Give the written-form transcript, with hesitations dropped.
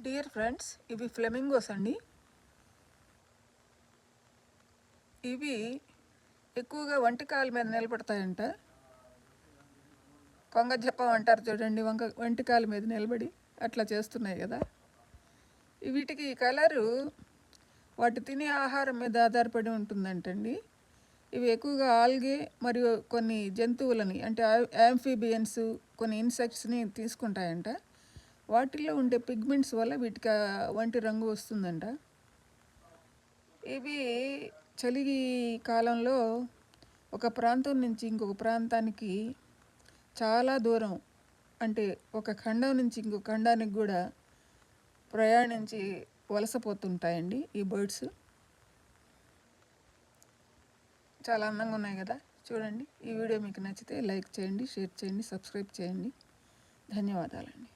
Dear friends, ఇవి flamingos అండి. ఇవి ఎక్కువగా వంటికాల మీద నిలబడతాయంట. కొంగ జప్పం అంటారు చూడండి, వంటికాల మీద నిలబడి అట్లా చేస్తున్నాయి కదా. వీటికి కలరు వాటి తినే ఆహారం మీద ఆధారపడి ఉంటుందంటండి. ఇవి ఎక్కువగా ఆల్గే మరియు కొన్ని జంతువులని అంటే యాంఫీబియన్స్, కొన్ని ఇన్సెక్ట్స్ని తీసుకుంటాయంట. వాటిల్లో ఉండే పిగ్మెంట్స్ వల్ల వీటికి వంటి రంగు వస్తుందంట. ఇవి చలి కాలంలో ఒక ప్రాంతం నుంచి ఇంకొక ప్రాంతానికి చాలా దూరం, అంటే ఒక ఖండం నుంచి ఇంకొక ఖండానికి కూడా ప్రయాణించి వలసపోతుంటాయండి ఈ బర్డ్స్. చాలా అందంగా ఉన్నాయి కదా, చూడండి. ఈ వీడియో మీకు నచ్చితే లైక్ చేయండి, షేర్ చేయండి, సబ్స్క్రైబ్ చేయండి. ధన్యవాదాలండి.